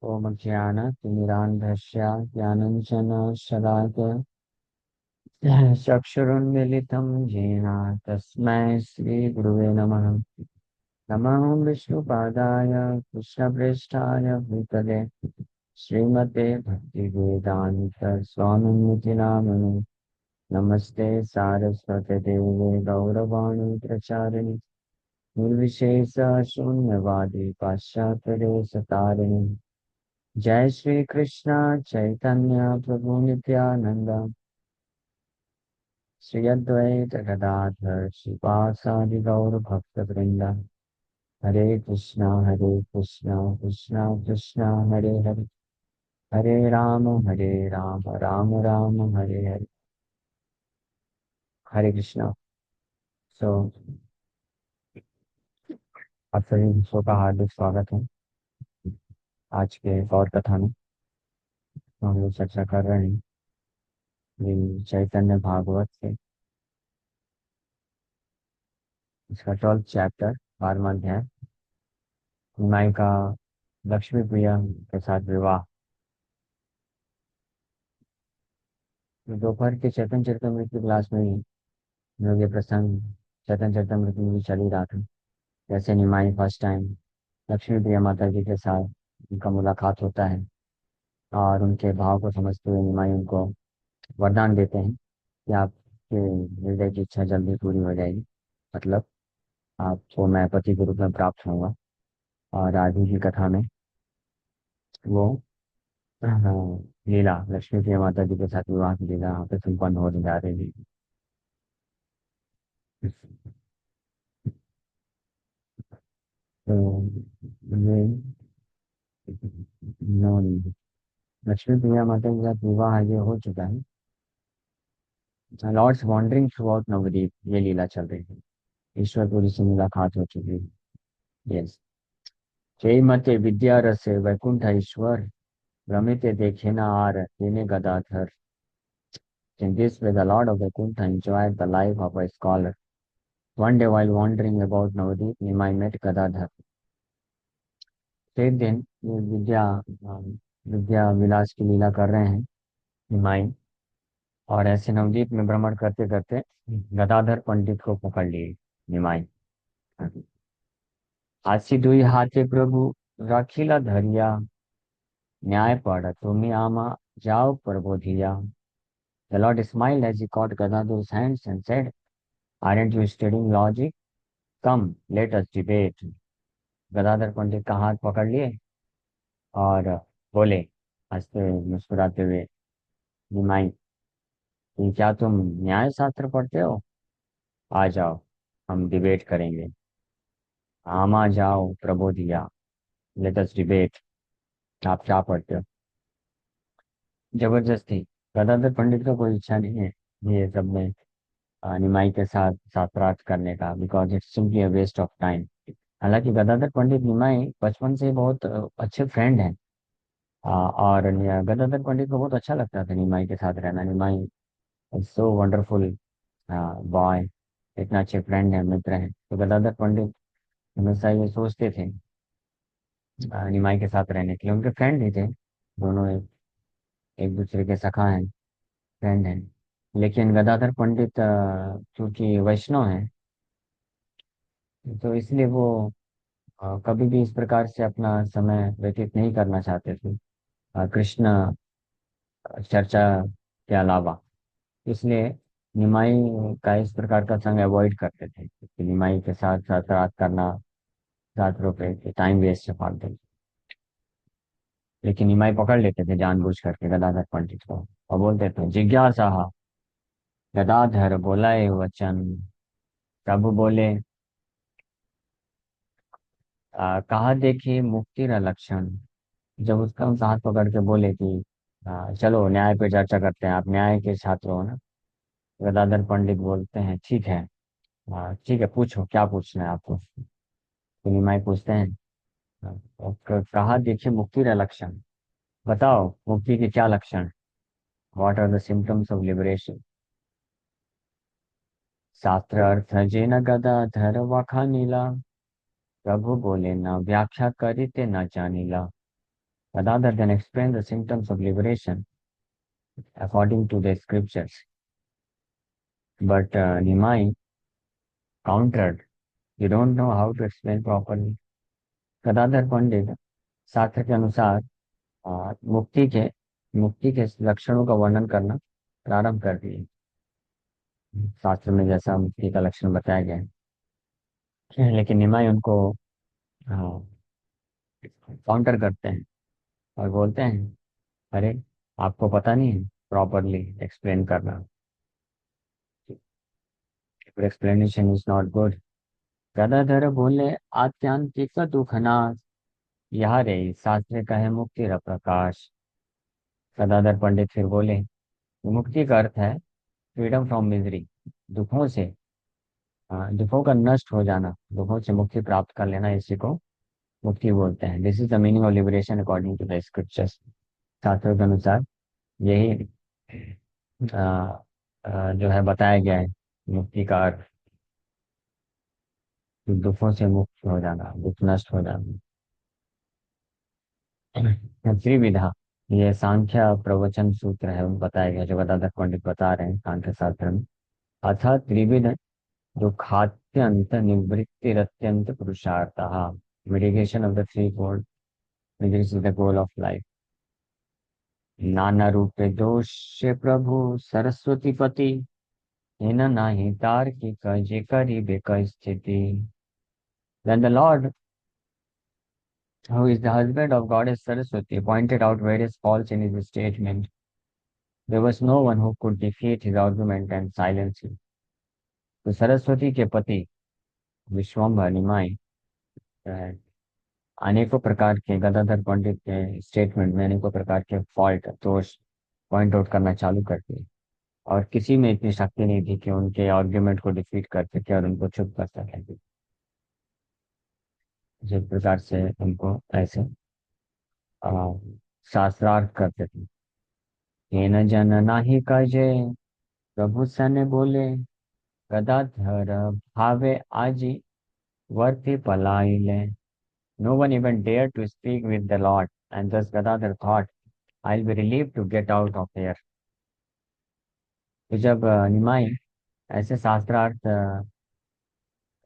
ओम ज्ञानतिमिरान्धस्य ज्ञानाञ्जनशलाकया चक्षुरुन्मीलितं येन तस्मै श्रीगुरुवे नमः। नमः विष्णुपादाय कृष्णप्रेष्ठाय भूतले श्रीमते भक्तिवेदान्त स्वामिनिति नामिने। नमस्ते सारस्वते देवे गौरवाणी प्रचारिणि निर्विशेष शून्यवादी पाश्चात्यदेशतारिणि। जय श्री कृष्ण चैतन्य प्रभु नित्यानंद श्री अद्वैत गदाधर श्रीवासादि गौर भक्त वृंद। हरे कृष्णा कृष्णा कृष्णा हरे हरे, हरे राम राम राम हरे हरे। हरे कृष्णा। सो आप सभी विश्व का हार्दिक स्वागत है। आज के गौर कथा में हम लोग चर्चा कर रहे हैं ये चैतन्य भागवत से, इसका 12th चैप्टर 12वां अध्याय, निमाई का लक्ष्मी प्रिया के साथ विवाह। दोपहर के चैतन्य चरितमृत की क्लास में ही हम लोग ये प्रसंग चैतन्य चरितमृत में भी चल ही रहा था। जैसे निमाई फर्स्ट टाइम लक्ष्मी प्रिया माता जी के साथ उनका मुलाकात होता है और उनके भाव को समझते हुए निमाई उनको वरदान देते हैं कि आपके हृदय की इच्छा जल्दी पूरी हो जाएगी, मतलब आपको मैं पति के रूप में प्राप्त होऊंगा। और आगे की कथा में वो लीला लक्ष्मी प्रिया माता जी के साथ विवाह की लीला यहाँ पे संपन्न होने जा रही है। तो ये नो लक्ष्मी प्रिया माता के साथ विवाह ये हो चुका है। Lords wandering throughout Nabadwip ये लीला चल रही है। ईश्वरपुरी से मुलाकात हो चुकी है। यस। जय मते विद्या रसे वैकुंठ ईश्वर रमिते देखे न आर तेने Gadadhar. In this way, the Lord of Vaikuntha enjoyed the life of a scholar. One day, while wandering about Navadvip, Nimai met Gadadhar. एक दिन ये विद्या विलास की लीला कर रहे हैं निमाई, और ऐसे नवद्वीप में भ्रमण करते करते गदाधर पंडित को पकड़ लिए निमाई। हाथी दुई हाथे प्रभु राखीला धरिया न्याय पड़ तुम्हें आमा जाओ प्रबोधिया। The Lord smiled as he caught Gadadhar's hands and said, "Aren't you studying logic? Come, let us debate." Gadadhar पंडित का हाथ पकड़ लिए और बोले हंसते मुस्कुराते हुए, निमाई कि क्या तुम न्याय शास्त्र पढ़ते हो? आ जाओ, हम डिबेट करेंगे। आमा जाओ प्रबोधिया, लेट अस डिबेट। आप क्या पढ़ते हो? जबरदस्ती। गदाधर पंडित का कोई इच्छा नहीं है ये सब में निमाई के साथ शास्त्रार्थ करने का, because it's simply a waste of time. हालांकि गदाधर पंडित निमाई बचपन से बहुत अच्छे फ्रेंड हैं। और गदाधर पंडित को बहुत अच्छा लगता था निमाई के साथ रहना। निमाई सो वंडरफुल बॉय, इतना अच्छे फ्रेंड है, मित्र हैं। तो गदाधर पंडित हमेशा ये सोचते थे निमाई के साथ रहने के लिए। उनके फ्रेंड ही थे दोनों, एक दूसरे के सखा हैं, फ्रेंड हैं। लेकिन गदाधर पंडित चूंकि वैष्णव हैं, तो इसलिए वो कभी भी इस प्रकार से अपना समय व्यतीत नहीं करना चाहते थे कृष्ण चर्चा के अलावा। इसलिए निमाई का इस प्रकार का संग अवॉइड करते थे कि निमाई के साथ साथ रात करना, रात रुपए टाइम वेस्ट से फालतू। लेकिन निमाई पकड़ लेते थे जानबूझ करके गदाधर पंडित को और बोलते थे, जिज्ञासा गदाधर बोलाए वचन। प्रभु बोले, कहा देखिए मुक्ति का लक्षण। जब उसका हाथ पकड़ के बोले कि चलो न्याय पे चर्चा करते हैं, आप न्याय के छात्र हो ना। गदाधर पंडित बोलते हैं, ठीक है। ठीक है, पूछो क्या पूछना है आपको। तो निमाई पूछते हैं, और कहा देखिए मुक्ति का लक्षण, बताओ मुक्ति के क्या लक्षण, what are the symptoms of liberation. शास्त्र अर्थ जेन गदाधर वखानीला। प्रभु बोले, न व्याख्या करी ते न जानीला। Gadadhar then explained the symptoms of liberation according to the scriptures. But Nimai countered, "You don't know how to explain properly." Gadadhar पंडित शास्त्र के अनुसार मुक्ति के लक्षणों का वर्णन करना प्रारंभ कर दिए। शास्त्र में जैसा मुक्ति का लक्षण बताया गया है, लेकिन निमाई उनको काउंटर करते हैं और बोलते हैं, अरे आपको पता नहीं है प्रॉपरली एक्सप्लेन करना, explanation is not good. Gadadhar बोले, आत्यांतिक दुखनाश यह रे शास्त्र कहे मुक्ति र प्रकाश। गदाधर पंडित फिर बोले, मुक्ति का अर्थ है फ्रीडम फ्रॉम मिजरी, दुखों से, दुखों का नष्ट हो जाना, दुखों से मुक्ति प्राप्त कर लेना, इसी को मुक्ति बोलते हैं। This is the meaning of liberation according to the scriptures. शास्त्रों के अनुसार यही जो है बताया गया है मुक्ति का अर्थ, दुखों से मुक्त हो जाना, दुख नष्ट हो जाना। त्रिविधा, ये सांख्य प्रवचन सूत्र है, बताया गया जो गदाधर पंडित बता रहे हैं सांख्य शास्त्र में। अथ त्रिविध दुखात्यंत निवृत्तिरत्यंत पुरुषार्थ, mitigation of the three fold, this is the goal of life. नाना रूपे दोष प्रभु सरस्वती पति, इन नाही तार्किक जे करीबे स्थिति। Then the Lord, who is the husband of Goddess Saraswati, pointed out various faults in his statement. There was no one who could defeat his argument and silence him. तो सरस्वती के पति विश्वम्भर निमाई अनेकों प्रकार के गदाधर पंडित के स्टेटमेंट में अनेकों प्रकार के फॉल्ट दोष पॉइंट आउट करना चालू कर दिए, और किसी में इतनी शक्ति नहीं थी कि उनके आर्ग्यूमेंट को डिफीट कर सके और उनको चुप कर सके। जिस प्रकार से उनको ऐसे शास्त्रार्थ करते थे। हे न जन नाही कजे प्रभु सन बोले, गदाधर भावे आजी वर्ती पलाइले। No one even dared to speak with the Lord, and thus Gadadhar thought, I'll be relieved to get out of here. तो जब निमाई ऐसे शास्त्रार्थ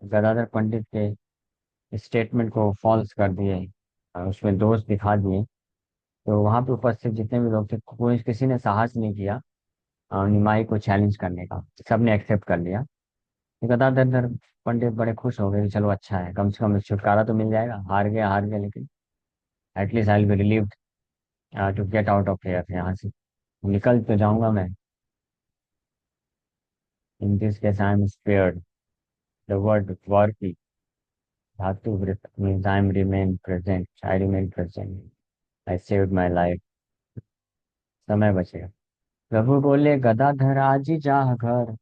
गदाधर पंडित के स्टेटमेंट को फॉल्स कर दिए, उसमें दोष दिखा दिए, तो वहां पे उपस्थित जितने भी लोग थे, कोई किसी ने साहस नहीं किया निमाई को चैलेंज करने का, सबने एक्सेप्ट कर लिया। तो गदाधर पंडित बड़े खुश हो गए कि चलो अच्छा है, कम से कम छुटकारा तो मिल जाएगा, हार गया लेकिन at least I will be relieved to get out of here, यहाँ से निकल तो जाऊंगा मैं। In this case I am spared. The word वर्की धातु वृत्त means I am remain present, I remain present, I saved my life, समय बचेगा। प्रभु बोले, गदाधर आजी जाह घर,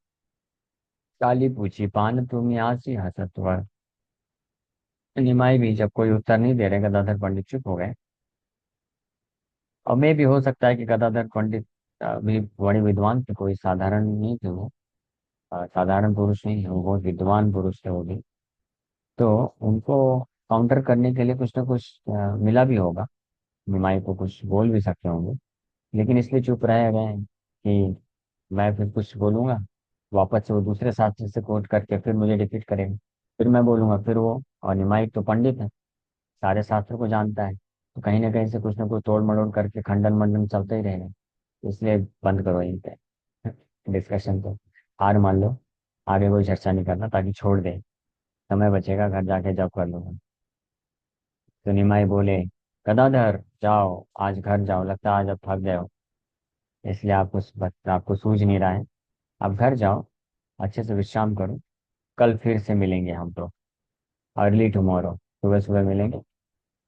काली पूछी पान तुम आसी हसतवर। निमाई भी जब कोई उत्तर नहीं दे रहे, गदाधर पंडित चुप हो गए। और मे भी हो सकता है कि गदाधर पंडित भी बड़े विद्वान थे, कोई साधारण नहीं थे वो, साधारण पुरुष नहीं है वो, बहुत विद्वान पुरुष थे वो भी। तो उनको काउंटर करने के लिए कुछ ना कुछ मिला भी होगा, निमाई को कुछ बोल भी सकते होंगे, लेकिन इसलिए चुप रहे गए हैं कि मैं फिर कुछ बोलूंगा, वापस से वो दूसरे शास्त्र से कोट करके फिर मुझे डिफीट करेंगे, फिर मैं बोलूंगा, फिर वो। और निमाई तो पंडित है, सारे शास्त्रों को जानता है, तो कहीं ना कहीं से कुछ ना कुछ तोड़ मरोड़ करके खंडन मंडन चलता ही रहेगा। इसलिए बंद करो यहीं पे डिस्कशन को, हार मान लो, आगे कोई चर्चा नहीं करना, ताकि छोड़ दे, समय बचेगा, घर जाके जब कर लूंगा। तो निमाई बोले, गदाधर जाओ, आज घर जाओ, लगता है आज अब थक गए हो, इसलिए आपको सूझ नहीं रहा है। आप घर जाओ, अच्छे से विश्राम करो, कल फिर से मिलेंगे हम तो, अर्ली टुमारो, सुबह सुबह मिलेंगे,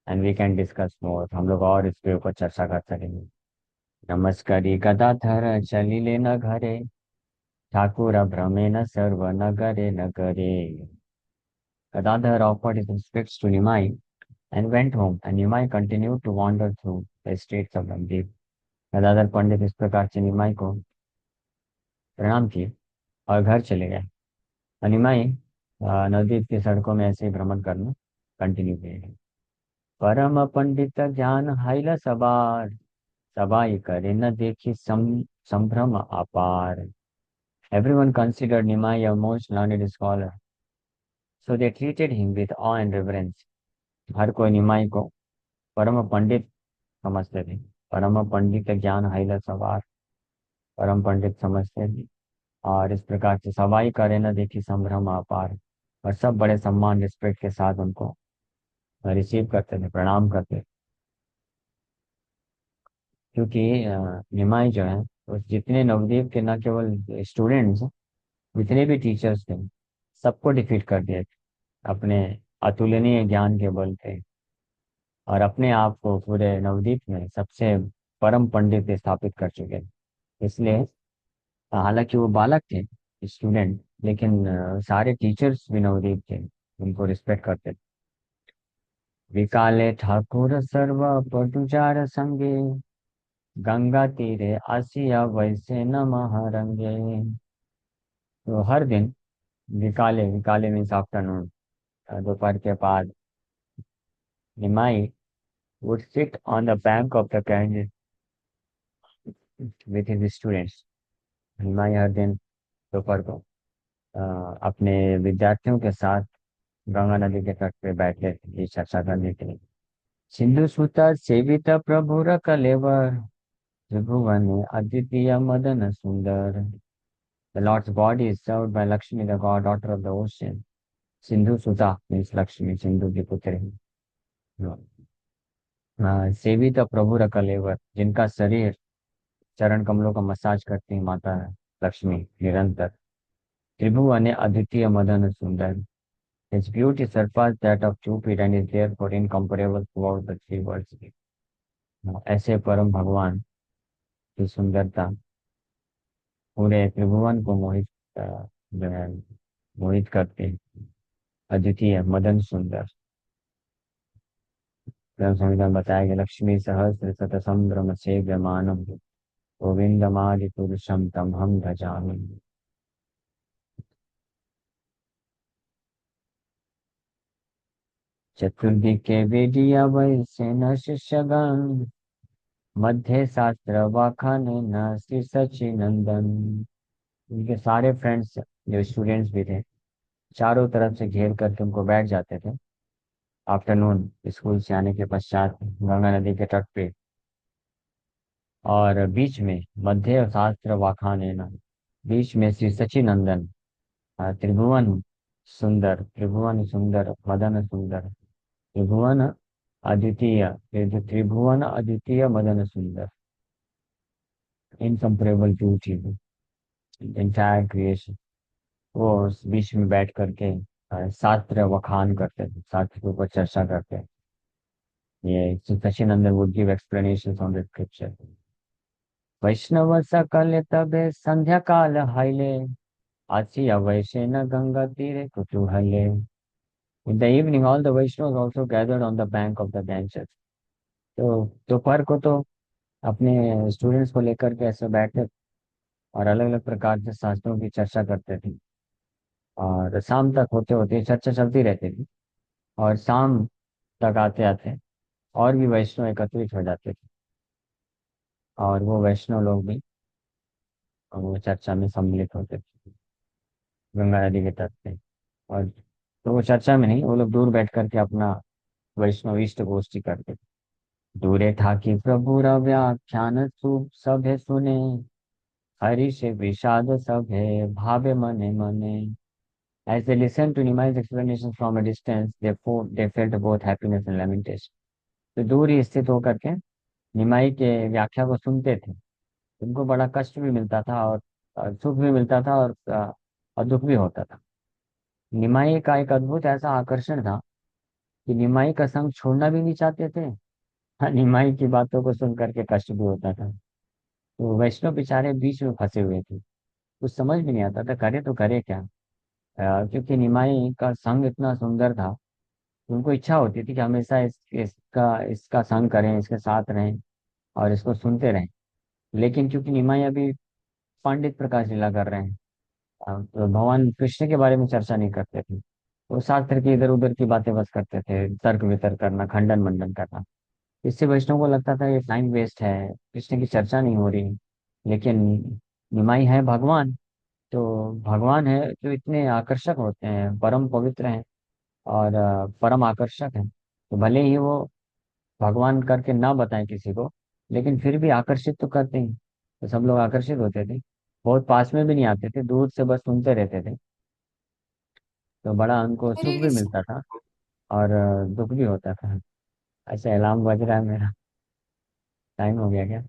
and we can discuss more, हम लोग और इसके ऊपर चर्चा कर सकेंगे। नमस्कारी गदाधर चलिले न घरे, ठाकुर भ्रमे न सर्व नगरे नगरे। Gadadhar offered his respects to Nimai and went home, and Nimai continued to wander through the streets of Navdeep. Gadadhar पंडित इस प्रकार से निमाई को प्रणाम किए और घर चले गए, और निमाई नवद्वीप की सड़कों में ऐसे ही भ्रमण करना कंटिन्यू किए। परम पंडित ज्ञान हाइला सबार, सबाई करे न देखी संभ्रम अपार. Everyone considered Nimai a most learned scholar, so they treated him with awe and reverence. हर कोई निमाई को परम पंडित समझते थे. परम पंडित ज्ञान हाइला सवार, परम पंडित समझते थे. और इस प्रकार से सवाई करे न देखी संभ्रम अपार. और सब बड़े सम्मान रिस्पेक्ट के साथ उनको रिसीव करते थे, प्रणाम करते थे. क्योंकि निमाई जो है, उस जितने नवदीप के न केवल स्टूडेंट्स, जितने भी टीचर्स थे, सबको डिफीट कर दिए थे अपने अतुलनीय ज्ञान के बल पे. और अपने आप को पूरे नवदीप में सबसे परम पंडित स्थापित कर चुके थे. इसलिए हालांकि वो बालक थे, स्टूडेंट, लेकिन सारे टीचर्स भी नवदीप थे, उनको रिस्पेक्ट करते थे. विकाले ठाकुर सर्व पटुचार संगे, गंगा तीरे आसिया वैसे न महारंगे. तो हर दिन विकाले, विकाले मीन्स आफ्टरनून, दोपहर के बाद, निमाई would sit on the bank of the Ganges with his students. निमाई हर दिन दोपहर को अ, अपने विद्यार्थियों के साथ गंगा नदी के तट पे बैठे थे ये चर्चा करने के लिए. सिंधु सुता सेवित प्रभुर कलेवर, त्रिभुवन अद्वितीय मदन सुंदर. The Lord's body is served by Lakshmi, the god, daughter of the ocean. Sindhu Suta means Lakshmi, Sindhu की पुत्री. सेवित प्रभु कलेवर, जिनका शरीर चरण कमलों का मसाज करती माता है लक्ष्मी निरंतर. त्रिभुवन अद्वितीय मदन सुंदर. His beauty surpassed that of Cupid and is therefore incomparable throughout the three worlds. ऐसे परम भगवान की सुंदरता पूरे त्रिभुवन को मोहित जो है मोहित करते हैं. अद्वितीय मदन सुंदर. ब्रह्म संहिता में बताया गया, लक्ष्मी सहस्र शतसम ब्रह्म से व्यमानम, गोविंदमादि पुरुषम तम हम भजामि. चतुर्दिके वेदिया वैसे न शिष्यगण, मध्य शास्त्र वाखाने न श्री सचिनंदन. उनके सारे फ्रेंड्स जो स्टूडेंट्स भी थे, चारों तरफ से घेर करके उनको बैठ जाते थे आफ्टरनून स्कूल से आने के पश्चात गंगा नदी के तट पे. और बीच में मध्य शास्त्र वाखाने न, बीच में श्री सचिनंदन, त्रिभुवन सुंदर, त्रिभुवन सुंदर मदन सुंदर, त्रिभुवन अद्वितीय, त्रिभुवन अद्वितीय मदन सुंदर, इनकम्परेबल ब्यूटी, एंटायर क्रिएशन. वो उस बीच में बैठ करके शास्त्र वखान करते थे, शास्त्र के ऊपर चर्चा करते हैं. ये Sacinandana would give explanation on the scripture. वैष्णव सकल तबे संध्या काल हाइले, आसिया वैशे न गंगा तीरे कुतूहले. In the evening, all the Vaishnavas also gathered on the bank of the Ganges. तो दोपहर को तो अपने स्टूडेंट्स को लेकर के ऐसे बैठे और अलग अलग प्रकार के शास्त्रों की चर्चा करते थे. और शाम तक होते होते चर्चा चलती रहती थी. और शाम तक आते आते और भी वैष्णव एकत्रित हो जाते थे. और वो वैष्णव लोग भी वो चर्चा में सम्मिलित होते थे गंगा नदी के तट पे. और तो वो चर्चा में नहीं, वो लोग दूर बैठ करके अपना वैष्णव इष्ट गोष्ठी करते थे. दूरे ठाकी प्रभु व्याख्यान सभे सुने, हरि से विषाद सभे भावे मने मने. As they listened to Nimai's explanation from a distance, they felt both happiness and lamentation. तो दूर ही स्थित होकर के निमाई के व्याख्या को सुनते थे. उनको बड़ा कष्ट भी मिलता था और सुख भी मिलता था और दुख भी होता था. निमाई का एक अद्भुत ऐसा आकर्षण था कि निमाई का संग छोड़ना भी नहीं चाहते थे. हाँ, निमाई की बातों को सुन करके कष्ट भी होता था. तो वैष्णव बेचारे बीच में फंसे हुए थे, कुछ समझ भी नहीं आता था करे तो करे क्या. क्योंकि निमाई का संग इतना सुंदर था, उनको इच्छा होती थी कि हमेशा इसका इसका संग करें, इसके साथ रहें और इसको सुनते रहें. लेकिन क्योंकि निमाई अभी पंडित प्रकाश लीला कर रहे हैं, तो भगवान कृष्ण के बारे में चर्चा नहीं करते थे. वो शास्त्र की इधर उधर की बातें बस करते थे, तर्क वितर्क करना, खंडन मंडन करना। इससे वैष्णव को लगता था ये टाइम वेस्ट है, कृष्ण की चर्चा नहीं हो रही। लेकिन निमाई है भगवान, तो भगवान है जो इतने आकर्षक होते हैं, परम पवित्र हैं, और परम आकर्षक हैं। तो भले ही वो भगवान करके ना बताएं किसी को, लेकिन फिर भी आकर्षित तो करते हैं। तो सब लोग आकर्षित होते थे, बहुत पास में भी नहीं आते थे, दूर से बस सुनते रहते थे। तो बड़ा उनको सुख हरे भी कृष्ण। मिलता था, और दुख भी होता था। ऐसे अलार्म बज रहा है मेरा, टाइम हो गया क्या?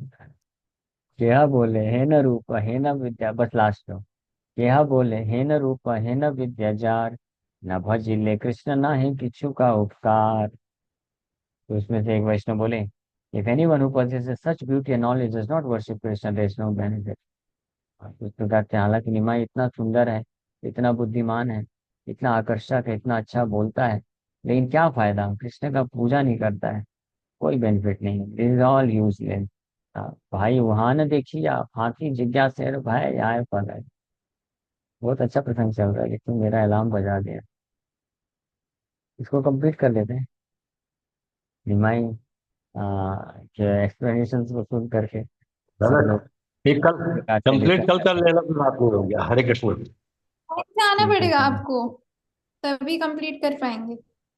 क्या बोले हे न रूप हे न विद्या, बस लास्ट लो। यह बोले हे न रूप हे न विद्या जार, न भजिले कृष्ण ना है किछु का उपकार। तो उसमें से एक वैष्णव बोले, if any one who possesses such beauty and knowledge does not worship Krishna, there is no benefit। उस प्रकार से हालांकि निमाई इतना सुंदर है, इतना बुद्धिमान है, इतना आकर्षक है, इतना अच्छा बोलता है, लेकिन क्या फायदा, कृष्ण का पूजा नहीं करता है, कोई बेनिफिट नहीं, दिस इज ऑल यूजलेस। भाई वहां न देखी आप, हाथी जिज्ञासा भाई आए पल है। बहुत अच्छा प्रसंग चल रहा है, लेकिन मेरा अलार्म बजा दिया। इसको कंप्लीट कर लेते हैं, निमाई के एक्सप्लेनेशन को सुन करके दादा, सब लोग ठीक, कल प्रकार से लेकर। कंप्लीट कल कर लेना, फिर रात में हो गया। हरे कृष्ण। ठीक है आना ठीक पड़ेगा है। आपको, तभी कंप्लीट कर पाएंगे।